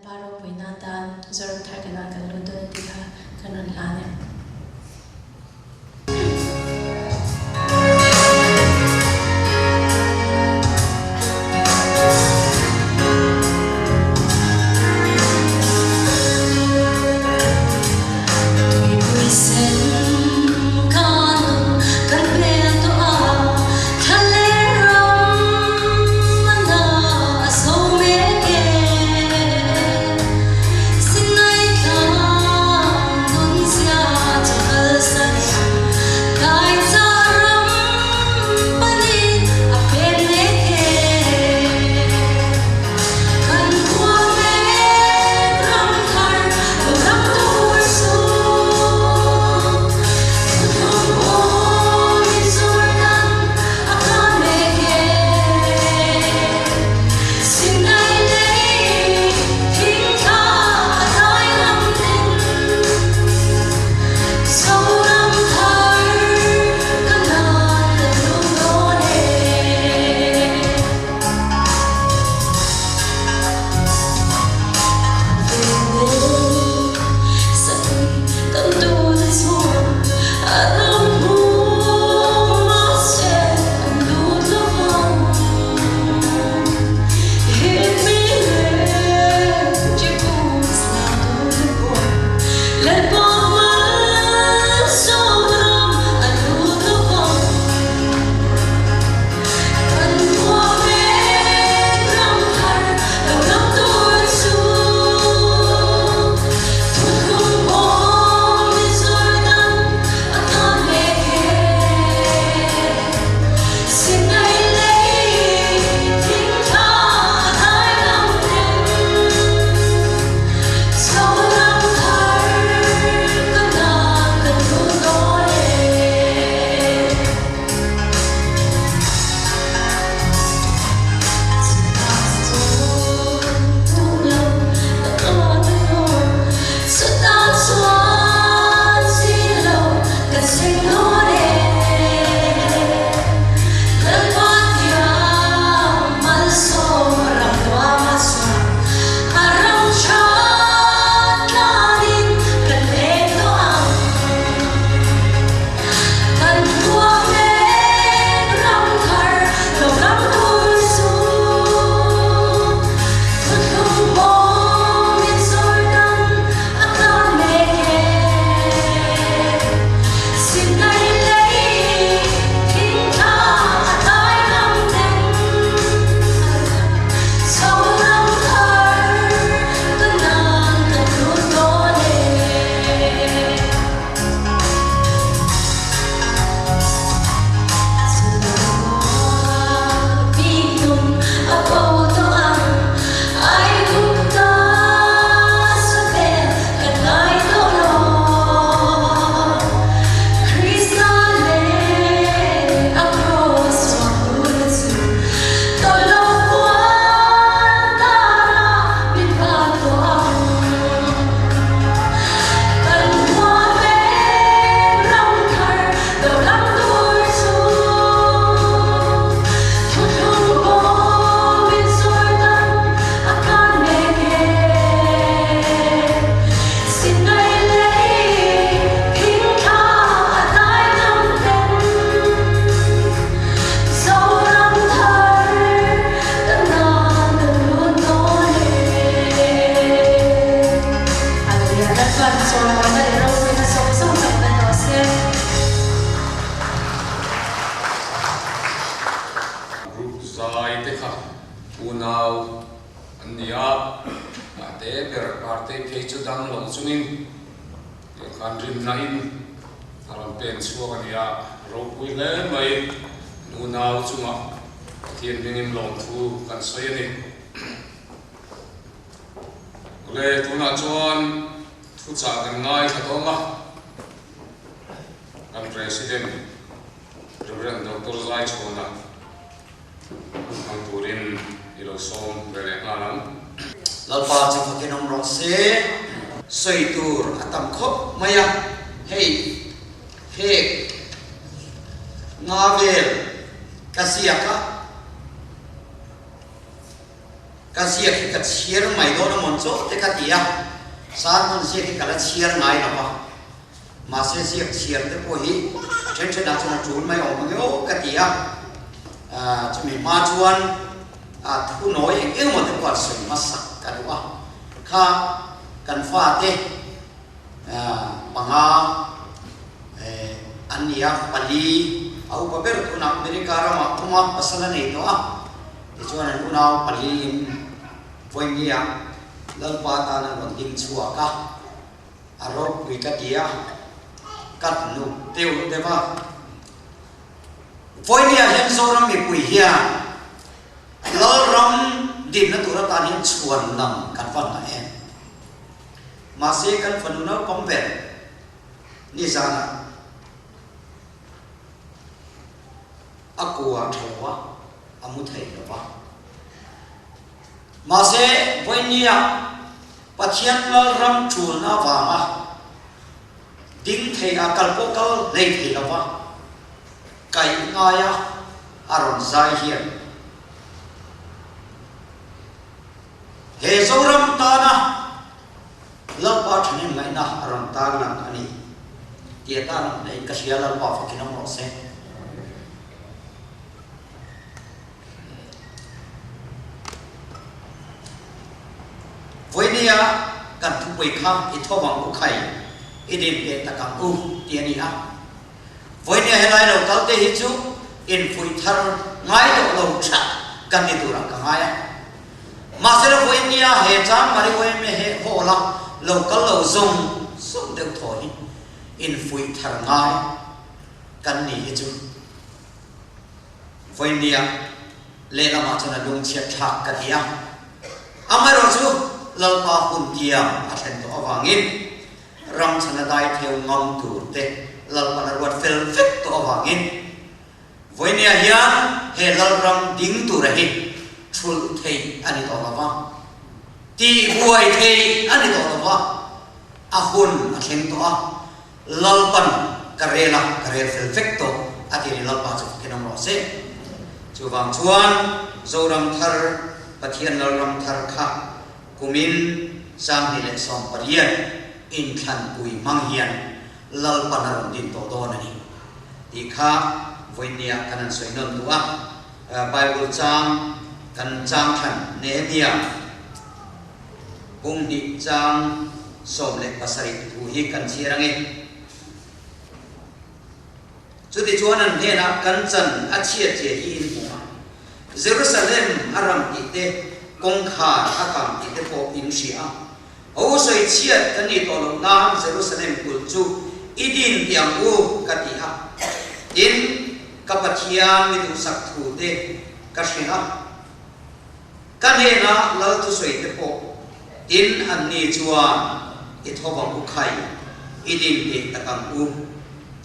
Paro Pinata, Zorum Tarkana, Kaludon Tika, Kanan Lane. President Reverend Dr. Zai Chona ang turin ilosom berengalang lalpa chakakinom rose soitur atamkho maya hey ngavel kasiaka cái gì cái chia mày đó nó muốn chỗ thì cái gì sáng con gì cái chia ngay là mà sẽ chia cái bôi trên trên đó nó trốn mày ông cái gì cho mình ma chuan thu nói yêu một cái quan sự mà sắc cái đó kha cần pha thế bằng anh ya Bali au paper tu nak Amerika ramah rumah pasal ni tu di chuan an unau Bali voi ni lalpa ta na ron ding chua ka arop wi ka dia kat nu teu te ba voi ni hen so ram mi pui hia lal ram din na tu ra ta ni chuan nam kan fan na en ma se kan fan na pomper ni sana aku athawa amu thei ba ma se voinia pathian lal ram chul na wa ma ding thei a kalpokal lei thei la ba kai ngaya aron zai hian he zoram ta na lal pa thani ngai na aron ta na ani tia ta nei ka sia lal pa fakinam ro se voinia kan thu pui kha I thawang u khai idin pe takam u tiani a voinia helai lo kalte hi chu in pui thar ngai lo tha kan ni tura ka ngai ma se lo voinia he chang mari voi me he hola lo kal lo zong som deu thoi in pui thar ngai kan ni hi chu voinia le la ma chana lung chia thak ka dia amaro chu lalpa puntiam athen to awangin ram chana dai theu ngom tur te lalpa na ruat fel fek to awangin voinia hian he lal ram ding tu rahi thul thei ani to lawa ti buai thei ani to lawa ahun athen to a lalpan karela karel fel fek to ati lalpa chu kinam ro se chuwang chuan zoram thar pathian lalram thar kha kumin sang ni le som parian in khan pui mang hian lal panar din to do na ni ti kha voinia kanan soinon tua bible chang kan chang khan nehemia bung di chang som le pasari thu hi kan chirange chu ti chuan an he na kan chan a chia che hi in puma Jerusalem aram ti te kong kha akam ite po in sia o soi chiat kani to lo na Jerusalem kul chu idin tiang u katia in kapathia mi du sak thu te kashina kanhe na lal tu soi te po in an ni chuan I thawang u khai idin te takam u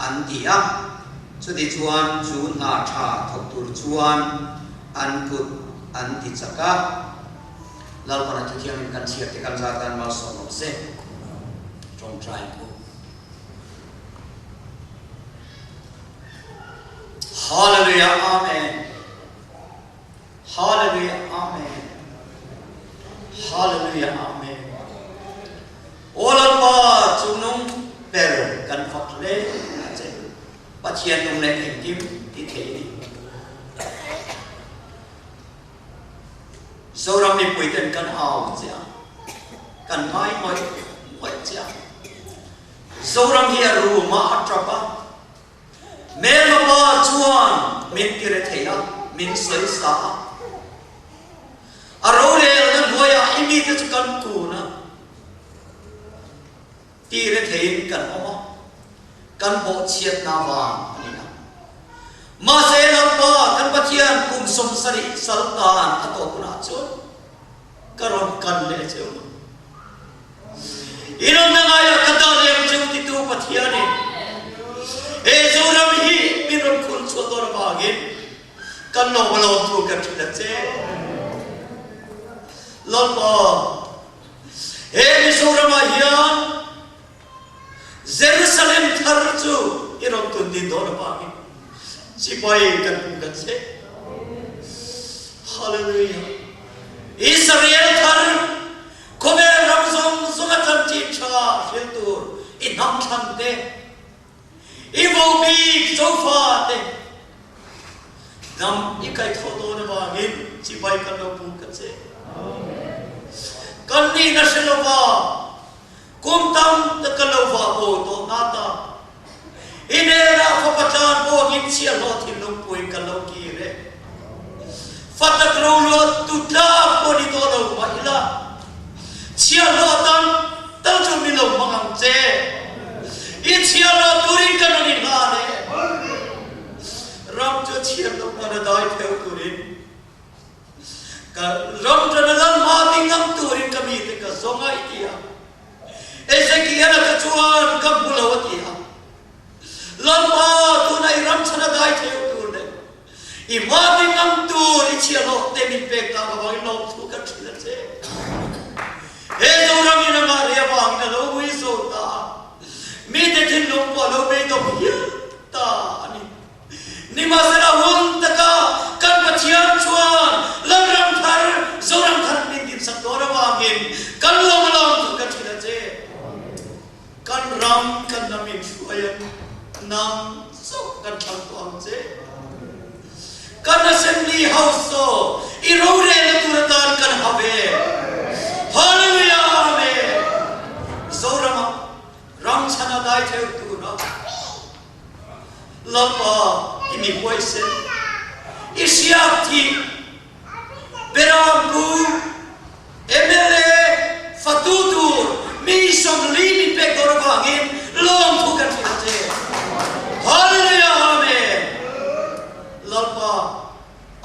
an tia chu ti chuan chu na tha thok tur chuan an kut an ti chaka lal pana tu thiam kan chia te kan za tan mal som se trong trai ko hallelujah amen hallelujah amen hallelujah amen olal pa chunung per kan phak le che pathian nong le kim ti thei ni Zoram mi pui ten kan au chia kan mai moi chia Zoram hi ru ma atrapa mel ba chuan min kire theya min sel sa arole na boya imi te kan ku na ti re thein kan oma kan bo chiat na wa ani na ma se la pa kan pathian kum som sari sultan ato kuna chon karon kan le cheu inon na ya kadar le cheu ti tu pathian e zoram hi minon khul chodor bagin kan no balo tu ka thila che lolpa e mi zoram hian Jerusalem thar chu iron tu di dor bagin sipai kan ku se hallelujah Israel thar kome ramzong zungatan chicha filtur inam thante ivobi sofa te nam ikai thodo na wangin chibai kano pukatse kanni na shelova kumtam ta kalova o to nata inera fapatan bo gitsia lo thinung pui kalau kire fatak rolo tutla ko ni to lo mahila chia lo tan tal chu mi lo mangang che i chia lo turin kan ni na le ram cho chia lo mana dai theo turin ka ram cho na lan ma tingam turin kami te ka zonga itia Ezekiel ka chuan ka bulawatia lan ma tu nai ram chana dai theo turin I mati ngam tur I chia lo te mi pek ta ka wai lo tu ka thila che he zo ram ina ma ria wang na lo wi so ta mi te thin lo po lo be to hi ta ni ma se la won ta ka kan pa chian chuan lan ram thar zo ram thar min din sa to ra wangin kan lo ma lo tu ka thila che kan ram kan na min shuayan nam so kan thang to ang che kan assembly house so irore na turatan kan habe hallelujah amen zorama ram chana dai theo tu na lapa imi voice isiati berambu emele fatutu mi som limi pe gorwangin lom thukan thite hallelujah amen lalpa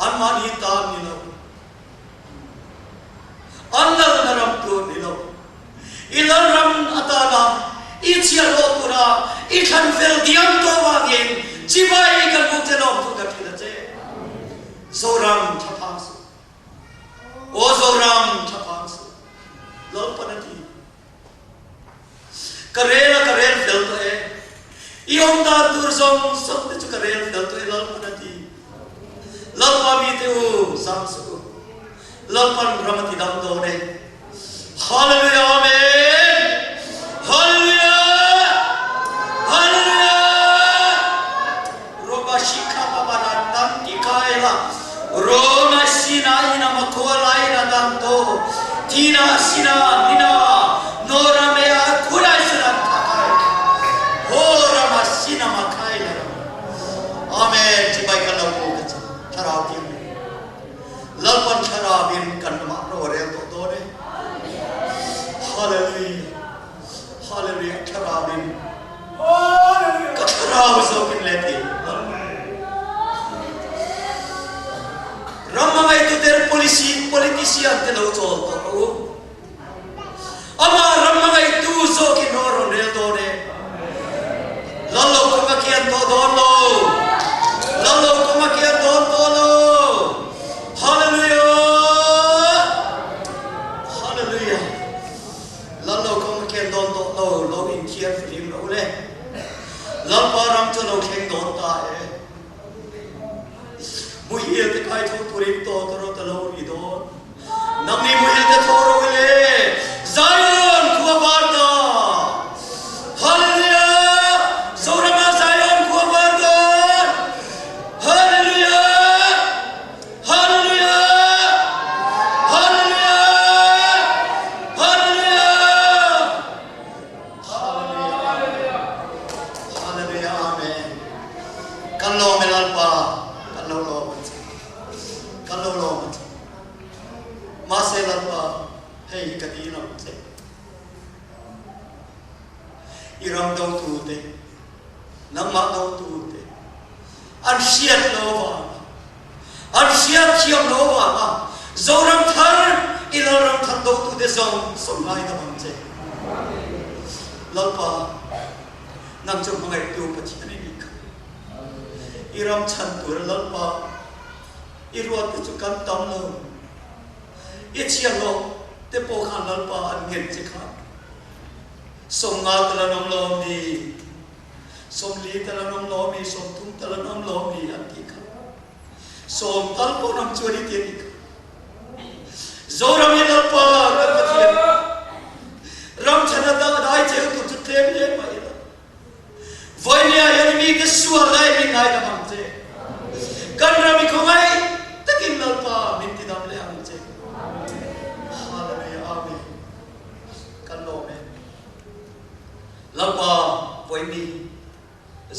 anmani ta nilo annal naram tu nilo ilal ram atala ichia lo tura ikhan fel diam to wangin chibai kan butelom tu ka thila che zoram thapang o zoram thapang lalpa nati karel fel to e iom da tur zong sok te chu karel fel to e lalpa nati lalpa mi te u samsu lalpan ramati dam do ne hallelujah amen hallelujah hallelujah roba shikha babarantam tikaela roma sina ina makola ina danto tina sina nina nora mea kula sina takai hora masina makaila amen tibai kalau Charabin, lalpan charabin kan makro re to dore. Hallelujah, hallelujah charabin. Charab sokin leti. Ramma itu ter politician te lo chol to. Ama ramma itu sokin noro re dore. Lalo kumakian to dono. Lalo kumakian to dono. Hallelujah. Hallelujah. Lalo kumakian to dono lo in kian film lo le. Lal param to lo keng don ta e. Muhil te kai to turin to to lo ri don. Namni muhil te thoro le. Zion kuabarta. Hallelujah. Zorama Zion kuabarta. Iram dau tu te, nama dau tu te, ansiat lova, ansiat siam lova, zoram thar, ilaram thar dau tu te zom, somai damam te. Lalpa, nang jom mangai tu pachani nika. Iram chantur lalpa, iruat te chukan tam lo, ichiam lo, te pokhan lalpa angin chikhan. Songa talanong lomi, somli talanong lomi, somtung talanong lomi antika. Som talpo ng churi tinika. zoram ila pa kan pathian ram chana da dai cheu tu chu tlem le mai la voi nia yani mi ke suar lai mi ngai da mang che kan rami khomai takin lal pa min ti dam le ang che hallelujah amen kan lo me lal pa voi mi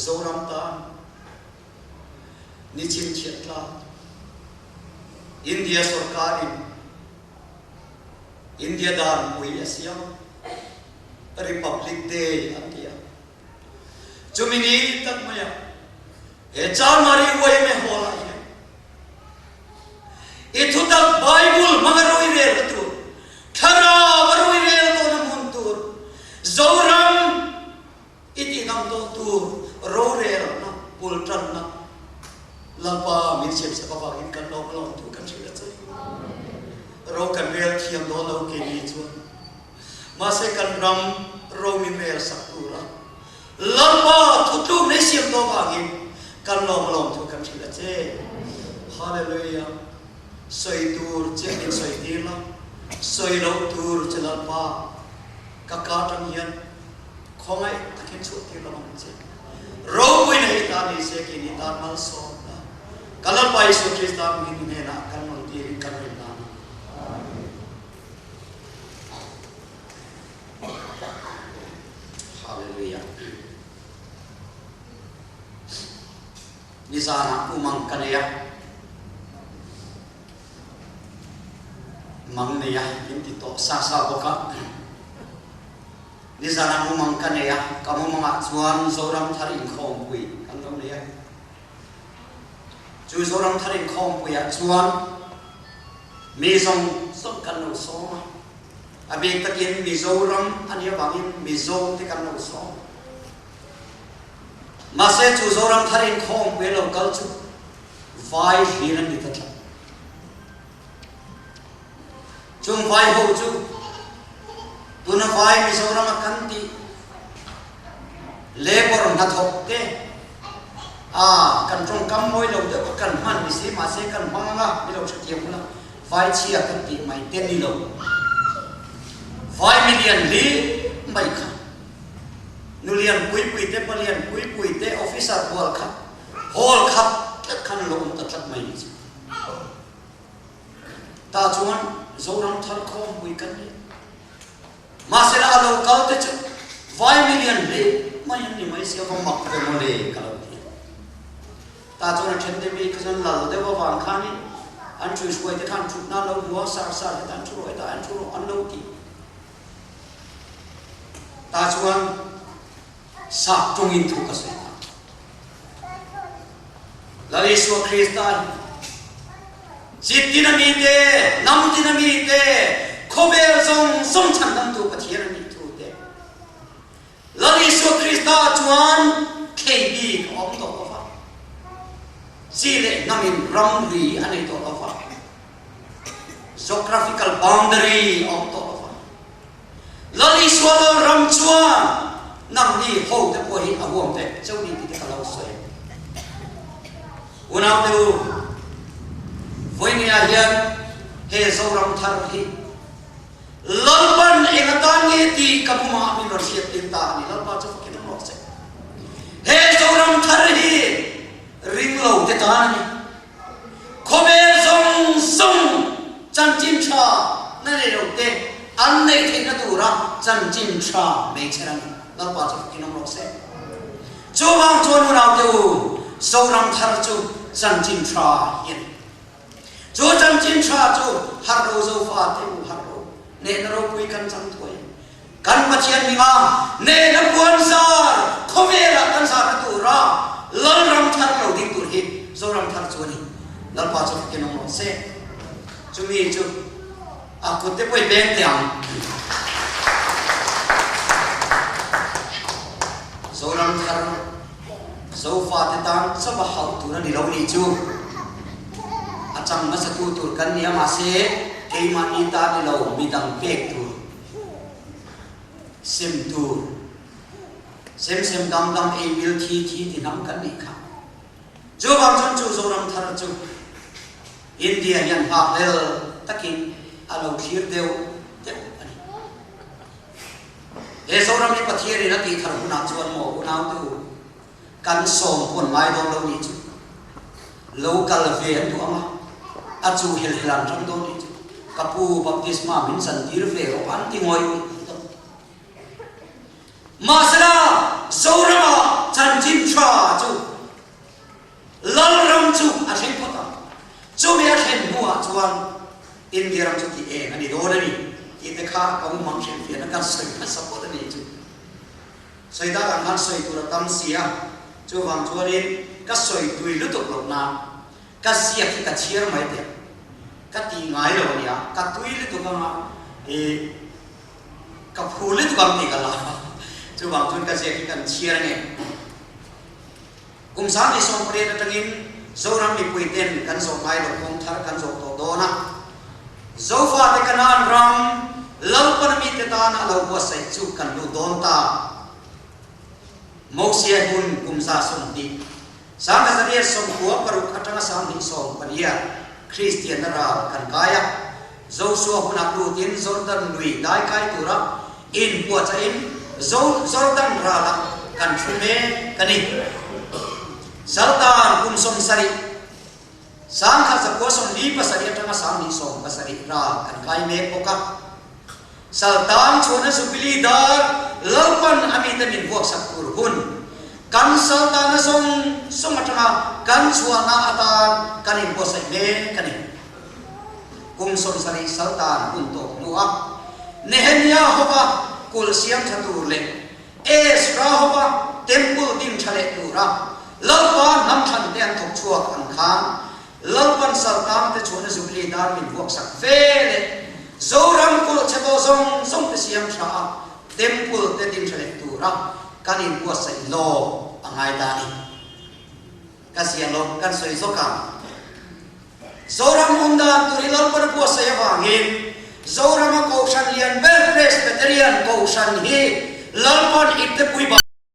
zoram ta ni chin chiat la India sarkar India dan pui asiam Republic Day antia chumini tak maya e char mari wai me hola ye ithu tak Bible mangaroi re tu thara waroi re to na muntur zoram iti nam to tu ro re na pultran na lapa min sep sa pa in kan lo tu kan sila chai ro kan real thiam do lo ke ni chu ma se kan ram ro min real sakura lapa thu tu ne siam do ba in kan lo tu kan sila chai hallelujah soi tur che in soi dir la soi ro tur che lapa ka ka tang hian khongai takin chu ti lo mang che ro pui nei ta ni se ki ni ta mal so Kalau Pak Yesus Kristus begini nak akan mendirikan rencana. Haleluya. Di sana umang kanaya, mang naya inti to sasa boka. Di sana umang kanaya, kamu mengacuan seorang taring kompui, kan kamu naya. Chú zoram tharin khom puya chuan mi zong som kan no soma abi takin mi zoram ania bangin mi zong te kan no som ma se chú zoram tharin khom puya lo kal chu vai hiran ni tatla chung vai ho chu tuna vai mi zoram kanti lebor na thok te kan trong kam moi lo de kan man ni si ma se kan manga ni lo chu tiam la vai chia kan ti mai ten ni lo vai million li mai kha nulian pui te palian pui te officer hol kha tat kan lo ta tat mai ni ta chuan zoram thar khom pui kan ni ma se la lo kal te chu vai million li mai ni mai se va mak te mo le kal ta cho nên trên TV cái dân lờ để vào vàng khăn đi anh chui xuôi để khăn chụp na lâu múa sar để anh chui ta anh chui anh lâu kì ta cho anh sạc trong in thu cái gì là Yesu Kristus chip dinamite nam dinamite khobel song chan nam tu cái thiền ni thu thế là Yesu Kristus chuan KB ông đó Sile namin ramri ani to afa geographical boundary of to afa lali swalo ramchua nam ni ho te po hi awom te chau ni ti kalau soi unau tu voinia hian he zoram thar hi lalpan engatan nge ti kapuma min ro siat tin ta ni lalpa chu fakin no se he zoram thar hi ring lo te ta ni khome song chan chin cha na le ro te an nei the na tu ra chan chin cha me cherang na pa chu kinam ro se chu wang chu nu nau te u so ram thar chu chan chin cha yin chu chan chin cha chu har ro zo fa te u har ro ne na ro pui kan chang thoi kan pa chian mi ma ne na puan sa khome la kan sa na tu ra lal ram thar lo ding tur hi zo ram thar chu ni lal pa chu kinam ro se chu mi chu a ko te poi beng tiang zo ram thar zo fa te tang sa ba hau tu na ni lo ni chu a chang ma sa tu tur kan ni ma se ke ma ni ta ni lo mi dang pek tu sim tu sem dam e bil thi nam kan ni kha jo bang chon chu zo ram thar chu India yan ha lel takin alo thir deu te ani e zoram ni pathiari na ti thar huna chuan mo unau tu kan som pon mai dong lo ni chu local ve an tu ama achu hel helan ram do ni chu kapu baptisma min san tir ve ro an ti ngoi masala zorama chan jim cha chu lal ram chu a theng phota chu me a theng hua chuan India ram chu ti e ani do na ni ti te kha ka mu mang shen fian kan soi ka support ni chu soi da kan han soi tu ra tam sia chu wang chuan in ka soi tui lu tok lo na ka sia ki ka chiar mai te ka ti ngai lo nia ka tui lu tok ma e ka phu lu tok am ti ka la chu wang chuan ka sia ki kan chiar nge kum sa ni som pre na tangin zoram ni puiten kan zo mai lo kong thar kan zo to do na zofa te kanan ram lalpan mi te ta na lo wa sai chu kan lu don ta moksia hun kumsa som ti sang ka zaria som ko paru atanga sam ni som paria christian ra kan kaya zo so huna lu tin jordan lui dai kai tura in po cha in jordan ra la kan thume kani sultan kum som sari sang kha sa ko som li pasari atanga sam ni som pasari ra kan kai me poka sultan chona supili dar lalpan ami te min buak sakur hun kan sultan song atanga kan chuana atan kan in posai me kani kum som sari sultan kun to nuwa nehemia hoba kul siam thatur le esra hoba temple ding chale tura lalpa nam than ten thok chuak an khan lalpan sultan te chona supili dar min buak sak vele zoram kul cheto song te siam tha temple te ding chale tura kanin buat sai lo angai dani kasian lo kan soi zokam zoram unda turilal par buat sai wangin zoram ko shan lian bel presbyterian ko shan hi lalpan itte pui ba